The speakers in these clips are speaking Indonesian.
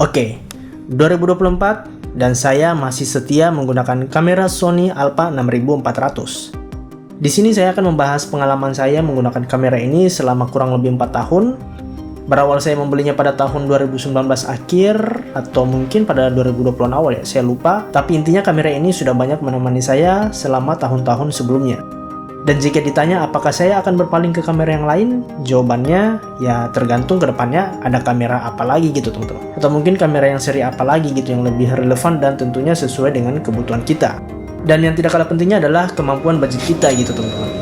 Oke, 2024 dan saya masih setia menggunakan kamera Sony Alpha 6400. Di sini saya akan membahas pengalaman saya menggunakan kamera ini selama kurang lebih 4 tahun. Berawal saya membelinya pada tahun 2019 akhir atau mungkin pada 2020-an awal ya, saya lupa. Tapi intinya kamera ini sudah banyak menemani saya selama tahun-tahun sebelumnya. Dan jika ditanya apakah saya akan berpaling ke kamera yang lain, jawabannya ya tergantung ke depannya ada kamera apa lagi gitu teman-teman. Atau mungkin kamera yang seri apa lagi gitu yang lebih relevan dan tentunya sesuai dengan kebutuhan kita. Dan yang tidak kalah pentingnya adalah kemampuan budget kita gitu teman-teman.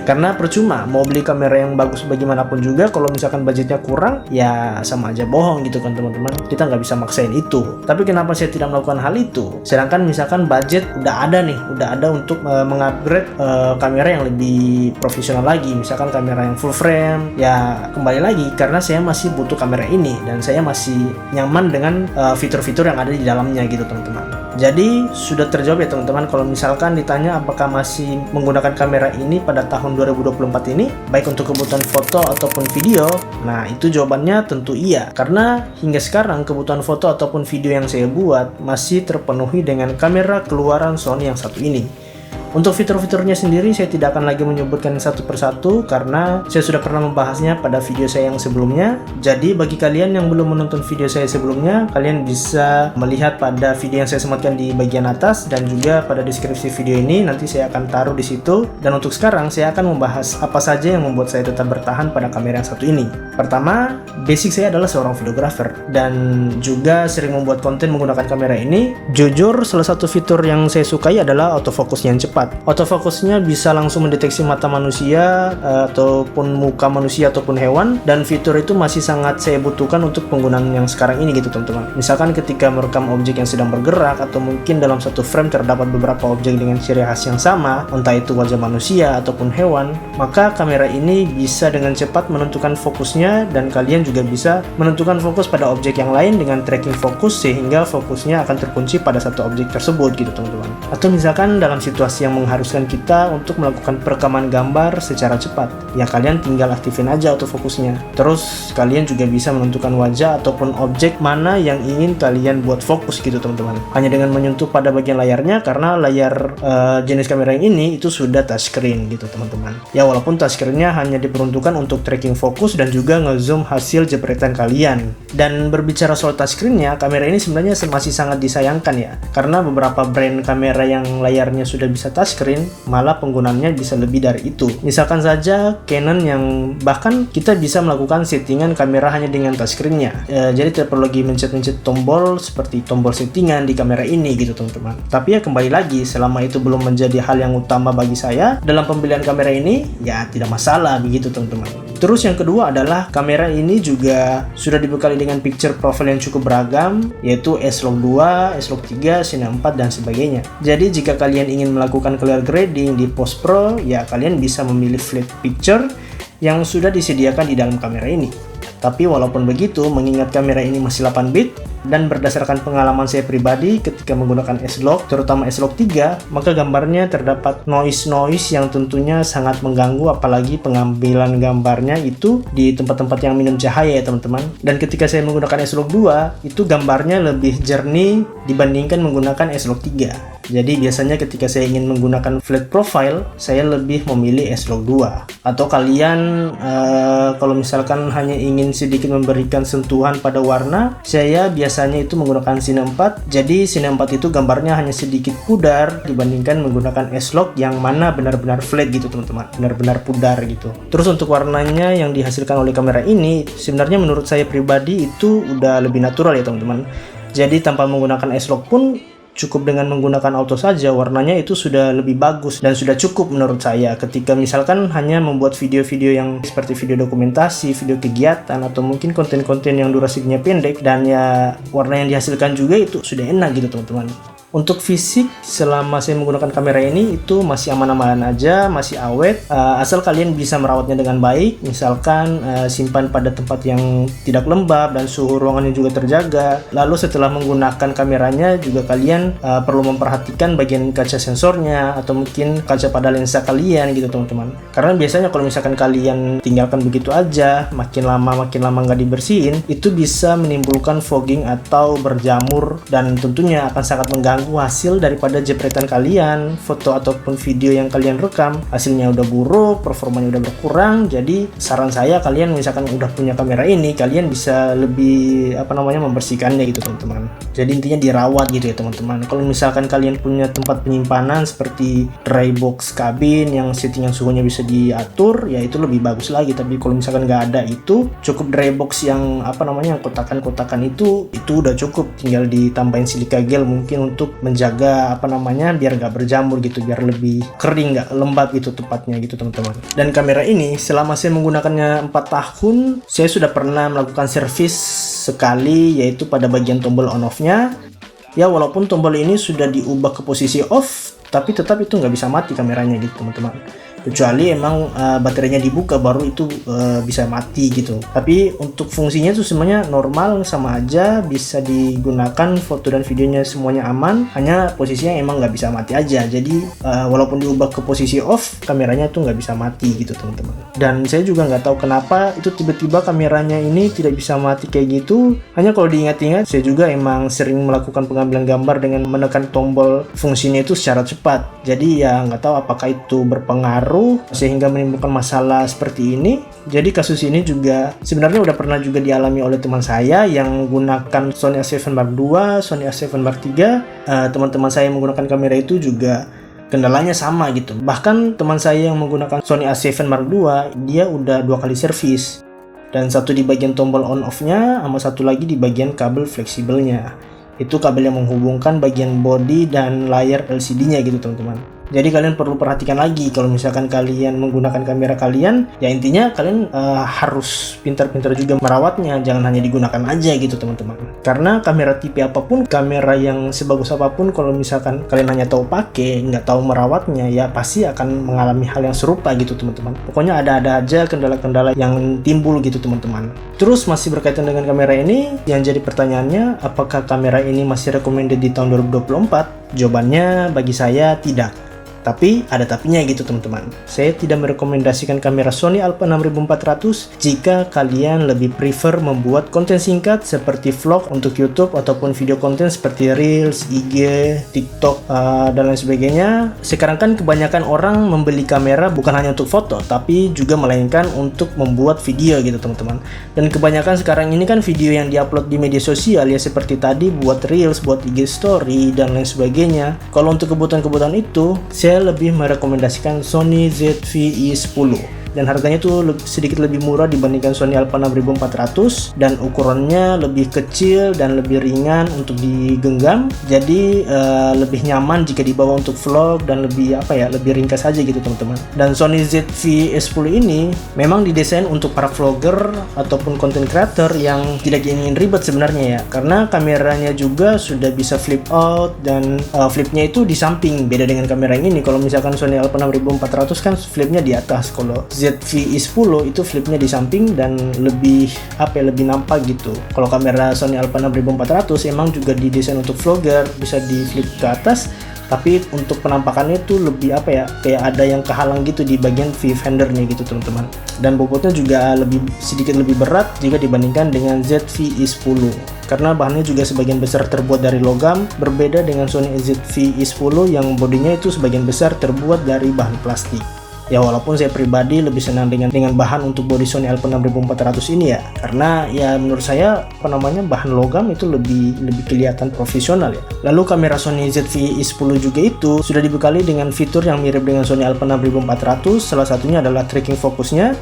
Karena percuma mau beli kamera yang bagus bagaimanapun juga kalau misalkan budgetnya kurang, ya sama aja bohong gitu kan teman-teman. Kita nggak bisa maksain itu. Tapi kenapa saya tidak melakukan hal itu? Sedangkan misalkan budget udah ada untuk mengupgrade kamera yang lebih profesional lagi. Misalkan kamera yang full frame, ya kembali lagi karena saya masih butuh kamera ini dan saya masih nyaman dengan fitur-fitur yang ada di dalamnya gitu teman-teman. Jadi sudah terjawab ya teman-teman kalau misalkan ditanya apakah masih menggunakan kamera ini pada tahun 2024 ini baik untuk kebutuhan foto ataupun video. Nah itu jawabannya tentu iya, karena hingga sekarang kebutuhan foto ataupun video yang saya buat masih terpenuhi dengan kamera keluaran Sony yang satu ini. Untuk fitur-fiturnya sendiri saya tidak akan lagi menyebutkan satu persatu karena saya sudah pernah membahasnya pada video saya yang sebelumnya. Jadi bagi kalian yang belum menonton video saya sebelumnya, kalian bisa melihat pada video yang saya sematkan di bagian atas dan juga pada deskripsi video ini nanti saya akan taruh di situ. Dan untuk sekarang saya akan membahas apa saja yang membuat saya tetap bertahan pada kamera yang satu ini. Pertama, basic saya adalah seorang videographer dan juga sering membuat konten menggunakan kamera ini. Jujur, salah satu fitur yang saya sukai adalah autofocus yang cepat. Autofokusnya bisa langsung mendeteksi mata manusia ataupun muka manusia ataupun hewan, dan fitur itu masih sangat saya butuhkan untuk penggunaan yang sekarang ini gitu teman-teman. Misalkan ketika merekam objek yang sedang bergerak atau mungkin dalam satu frame terdapat beberapa objek dengan ciri khas yang sama, entah itu wajah manusia ataupun hewan, maka kamera ini bisa dengan cepat menentukan fokusnya dan kalian juga bisa menentukan fokus pada objek yang lain dengan tracking fokus sehingga fokusnya akan terkunci pada satu objek tersebut gitu teman-teman. Atau misalkan dalam situasi yang mengharuskan kita untuk melakukan perekaman gambar secara cepat, ya kalian tinggal aktifin aja autofokusnya. Terus kalian juga bisa menentukan wajah ataupun objek mana yang ingin kalian buat fokus gitu teman-teman, hanya dengan menyentuh pada bagian layarnya, karena layar jenis kamera yang ini itu sudah touchscreen gitu teman-teman. Ya walaupun touchscreennya hanya diperuntukkan untuk tracking fokus dan juga ngezoom hasil jepretan kalian. Dan berbicara soal touchscreennya, kamera ini sebenarnya masih sangat disayangkan ya, karena beberapa brand kamera yang layarnya sudah bisa touchscreen malah penggunaannya bisa lebih dari itu. Misalkan saja Canon yang bahkan kita bisa melakukan settingan kamera hanya dengan touchscreennya. Jadi tidak perlu lagi mencet-mencet tombol seperti tombol settingan di kamera ini gitu teman-teman. Tapi ya kembali lagi, selama itu belum menjadi hal yang utama bagi saya dalam pembelian kamera ini, ya tidak masalah begitu teman-teman. Terus yang kedua adalah kamera ini juga sudah dibekali dengan picture profile yang cukup beragam, yaitu S-Log 2, S-Log 3, Cine 4 dan sebagainya. Jadi jika kalian ingin melakukan clear grading di post pro, ya kalian bisa memilih flat picture yang sudah disediakan di dalam kamera ini. Tapi walaupun begitu, mengingat kamera ini masih 8 bit dan berdasarkan pengalaman saya pribadi ketika menggunakan S-Log, terutama S-Log 3, maka gambarnya terdapat noise yang tentunya sangat mengganggu, apalagi pengambilan gambarnya itu di tempat-tempat yang minim cahaya ya teman-teman. Dan ketika saya menggunakan S-Log 2, itu gambarnya lebih jernih dibandingkan menggunakan S-Log 3. Jadi biasanya ketika saya ingin menggunakan flat profile, saya lebih memilih S-Log 2. Atau kalian kalau misalkan hanya ingin sedikit memberikan sentuhan pada warna, saya biasanya itu menggunakan Cine 4. Jadi Cine 4 itu gambarnya hanya sedikit pudar dibandingkan menggunakan S-Log yang mana benar-benar flat gitu teman-teman, benar-benar pudar gitu. Terus untuk warnanya yang dihasilkan oleh kamera ini sebenarnya menurut saya pribadi itu udah lebih natural ya teman-teman. Jadi tanpa menggunakan S-Log pun, cukup dengan menggunakan auto saja warnanya itu sudah lebih bagus dan sudah cukup menurut saya ketika misalkan hanya membuat video-video yang seperti video dokumentasi, video kegiatan atau mungkin konten-konten yang durasinya pendek, dan ya warna yang dihasilkan juga itu sudah enak gitu teman-teman. Untuk fisik, selama saya menggunakan kamera ini itu masih aman-aman aja, masih awet. Asal kalian bisa merawatnya dengan baik, misalkan simpan pada tempat yang tidak lembab dan suhu ruangannya juga terjaga. Lalu setelah menggunakan kameranya juga kalian perlu memperhatikan bagian kaca sensornya atau mungkin kaca pada lensa kalian gitu teman-teman. Karena biasanya kalau misalkan kalian tinggalkan begitu aja, makin lama nggak dibersihin, itu bisa menimbulkan fogging atau berjamur dan tentunya akan sangat mengganggu hasil daripada jepretan kalian, foto ataupun video yang kalian rekam. Hasilnya udah buruk, performanya udah berkurang. Jadi saran saya, kalian misalkan udah punya kamera ini, kalian bisa lebih membersihkannya gitu teman-teman. Jadi intinya dirawat gitu ya teman-teman. Kalau misalkan kalian punya tempat penyimpanan seperti dry box kabin yang settingan suhunya bisa diatur, ya itu lebih bagus lagi. Tapi kalau misalkan nggak ada, itu cukup dry box yang kotakan-kotakan itu udah cukup. Tinggal ditambahin silika gel mungkin untuk menjaga biar nggak berjamur gitu, biar lebih kering, nggak lembab gitu tepatnya gitu teman-teman. Dan kamera ini selama saya menggunakannya 4 tahun, saya sudah pernah melakukan servis sekali, yaitu pada bagian tombol on off-nya. Ya walaupun tombol ini sudah diubah ke posisi off, tapi tetap itu nggak bisa mati kameranya gitu teman-teman. Kecuali emang baterainya dibuka, baru itu bisa mati gitu. Tapi untuk fungsinya itu semuanya normal, sama aja, bisa digunakan, foto dan videonya semuanya aman. Hanya posisinya emang nggak bisa mati aja. Jadi walaupun diubah ke posisi off, kameranya tuh nggak bisa mati gitu teman-teman. Dan saya juga nggak tahu kenapa itu tiba-tiba kameranya ini tidak bisa mati kayak gitu. Hanya kalau diingat-ingat, saya juga emang sering melakukan pengambilan gambar dengan menekan tombol fungsinya itu secara cepat. Jadi ya nggak tahu apakah itu berpengaruh sehingga menimbulkan masalah seperti ini. Jadi kasus ini juga sebenarnya udah pernah juga dialami oleh teman saya yang menggunakan Sony A7 Mark II, Sony A7 Mark III. Teman-teman saya yang menggunakan kamera itu juga kendalanya sama gitu. Bahkan teman saya yang menggunakan Sony A7 Mark II, dia udah 2 kali servis. Dan satu di bagian tombol on off-nya, sama satu lagi di bagian kabel fleksibelnya. Itu kabel yang menghubungkan bagian body dan layar LCD-nya gitu teman-teman. Jadi kalian perlu perhatikan lagi kalau misalkan kalian menggunakan kamera kalian, ya intinya kalian harus pintar-pintar juga merawatnya, jangan hanya digunakan aja gitu teman-teman. Karena kamera tipe apapun, kamera yang sebagus apapun, kalau misalkan kalian hanya tahu pakai, nggak tahu merawatnya, ya pasti akan mengalami hal yang serupa gitu teman-teman. Pokoknya ada aja kendala-kendala yang timbul gitu teman-teman. Terus masih berkaitan dengan kamera ini, yang jadi pertanyaannya, apakah kamera ini masih recommended di tahun 2024? Jawabannya bagi saya tidak. Tapi ada tapinya gitu teman-teman. Saya tidak merekomendasikan kamera Sony Alpha 6400 jika kalian lebih prefer membuat konten singkat seperti vlog untuk YouTube ataupun video konten seperti Reels, IG, TikTok, dan lain sebagainya. Sekarang kan kebanyakan orang membeli kamera bukan hanya untuk foto, tapi juga melainkan untuk membuat video gitu teman-teman. Dan kebanyakan sekarang ini kan video yang diupload di media sosial ya, seperti tadi buat Reels, buat IG Story, dan lain sebagainya. Kalau untuk kebutuhan-kebutuhan itu, saya lebih merekomendasikan Sony ZV-E10 dan harganya tuh sedikit lebih murah dibandingkan Sony Alpha 6400 dan ukurannya lebih kecil dan lebih ringan untuk digenggam, jadi lebih nyaman jika dibawa untuk vlog dan lebih lebih ringkas aja gitu teman-teman. Dan Sony ZV-E10 ini memang didesain untuk para vlogger ataupun content creator yang tidak ingin ribet sebenarnya ya, karena kameranya juga sudah bisa flip out dan flipnya itu di samping, beda dengan kamera yang ini. Kalau misalkan Sony Alpha 6400 kan flipnya di atas, kalau ZV-E10 itu flipnya di samping dan lebih lebih nampak gitu. Kalau kamera Sony Alpha 6400 emang juga didesain untuk vlogger, bisa di flip ke atas, tapi untuk penampakannya tuh lebih kayak ada yang kehalang gitu di bagian viewfindernya gitu teman-teman. Dan bobotnya juga sedikit lebih berat jika dibandingkan dengan ZV-E10 karena bahannya juga sebagian besar terbuat dari logam, berbeda dengan Sony ZV-E10 yang bodinya itu sebagian besar terbuat dari bahan plastik. Ya walaupun saya pribadi lebih senang dengan bahan untuk body Sony Alpha 6400 ini ya, karena ya menurut saya bahan logam itu lebih kelihatan profesional ya. Lalu kamera Sony ZV-E10 juga itu sudah dibekali dengan fitur yang mirip dengan Sony Alpha 6400, salah satunya adalah tracking fokusnya.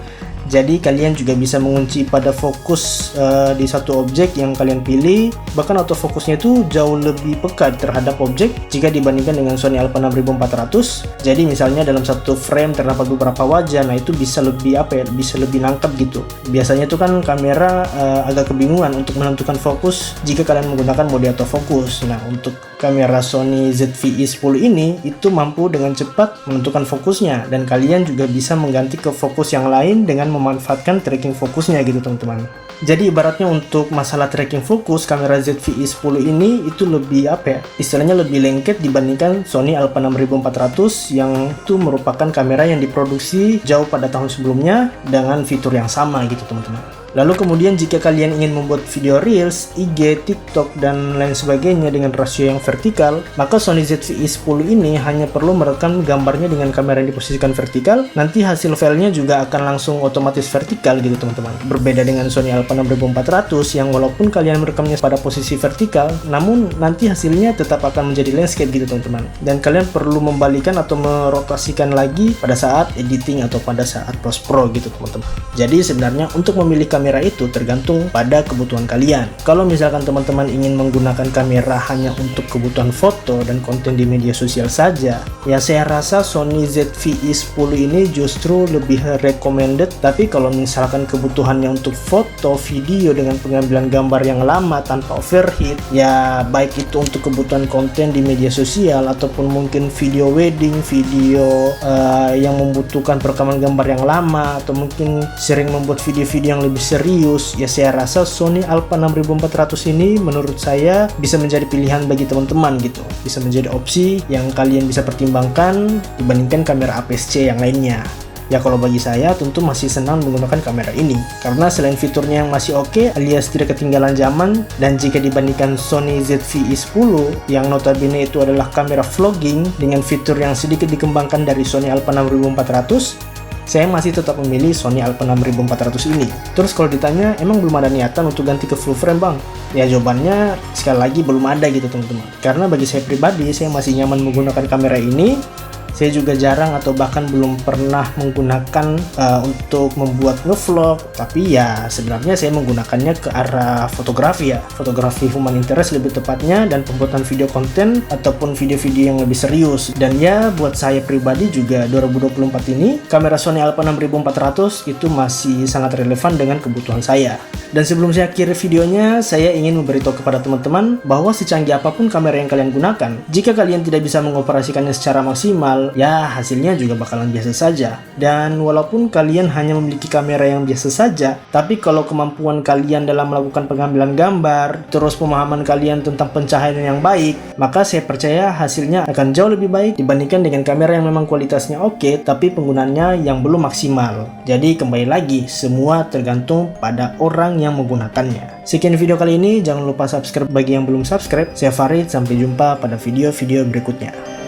Jadi kalian juga bisa mengunci pada fokus di satu objek yang kalian pilih. Bahkan autofokusnya itu jauh lebih peka terhadap objek jika dibandingkan dengan Sony Alpha 6400. Jadi misalnya dalam satu frame terdapat beberapa wajah, nah itu bisa lebih bisa lebih nangkep gitu. Biasanya itu kan kamera agak kebingungan untuk menentukan fokus jika kalian menggunakan mode autofokus. Nah untuk kamera Sony ZV-E10 ini itu mampu dengan cepat menentukan fokusnya, dan kalian juga bisa mengganti ke fokus yang lain dengan memanfaatkan tracking fokusnya gitu teman-teman. Jadi ibaratnya untuk masalah tracking fokus, kamera ZV-E10 ini itu lebih istilahnya lebih lengket dibandingkan Sony Alpha 6400 yang itu merupakan kamera yang diproduksi jauh pada tahun sebelumnya dengan fitur yang sama gitu teman-teman. Lalu kemudian jika kalian ingin membuat video Reels, IG, TikTok, dan lain sebagainya dengan rasio yang vertikal, maka Sony ZV-E10 ini hanya perlu merekam gambarnya dengan kamera yang diposisikan vertikal, nanti hasil filenya juga akan langsung otomatis vertikal gitu teman-teman. Berbeda dengan Sony Alpha 6400 yang walaupun kalian merekamnya pada posisi vertikal, namun nanti hasilnya tetap akan menjadi landscape gitu teman-teman. Dan kalian perlu membalikan atau merotasikan lagi pada saat editing atau pada saat post-pro gitu teman-teman. Jadi sebenarnya untuk memilih kamera itu tergantung pada kebutuhan kalian. Kalau misalkan teman-teman ingin menggunakan kamera hanya untuk kebutuhan foto dan konten di media sosial saja, ya saya rasa Sony ZV-E10 ini justru lebih recommended. Tapi kalau misalkan kebutuhannya untuk foto, video dengan pengambilan gambar yang lama tanpa overheat, ya baik itu untuk kebutuhan konten di media sosial ataupun mungkin video wedding, video yang membutuhkan perekaman gambar yang lama, atau mungkin sering membuat video-video yang lebih serius, ya saya rasa Sony Alpha 6400 ini menurut saya bisa menjadi pilihan bagi teman-teman gitu. Bisa menjadi opsi yang kalian bisa pertimbangkan dibandingkan kamera APS-C yang lainnya. Ya kalau bagi saya tentu masih senang menggunakan kamera ini karena selain fiturnya yang masih oke alias tidak ketinggalan zaman, dan jika dibandingkan Sony ZV-E10 yang notabene itu adalah kamera vlogging dengan fitur yang sedikit dikembangkan dari Sony Alpha 6400, saya masih tetap memilih Sony Alpha 6400 ini. Terus kalau ditanya, emang belum ada niatan untuk ganti ke full frame bang? Ya jawabannya sekali lagi belum ada gitu teman-teman. Karena bagi saya pribadi, saya masih nyaman menggunakan kamera ini. Saya juga jarang atau bahkan belum pernah menggunakan untuk membuat ngevlog, tapi ya sebenarnya saya menggunakannya ke arah fotografi ya, fotografi human interest lebih tepatnya, dan pembuatan video konten ataupun video-video yang lebih serius. Dan ya buat saya pribadi juga 2024 ini kamera Sony Alpha 6400 itu masih sangat relevan dengan kebutuhan saya. Dan sebelum saya akhiri videonya, saya ingin memberitahu kepada teman-teman bahwa secanggih apapun kamera yang kalian gunakan, jika kalian tidak bisa mengoperasikannya secara maksimal, ya hasilnya juga bakalan biasa saja. Dan walaupun kalian hanya memiliki kamera yang biasa saja, tapi kalau kemampuan kalian dalam melakukan pengambilan gambar, terus pemahaman kalian tentang pencahayaan yang baik, maka saya percaya hasilnya akan jauh lebih baik dibandingkan dengan kamera yang memang kualitasnya oke, tapi penggunaannya yang belum maksimal. Jadi kembali lagi, semua tergantung pada orang yang menggunakannya. Sekian video kali ini, jangan lupa subscribe bagi yang belum subscribe. Saya Farid, sampai jumpa pada video-video berikutnya.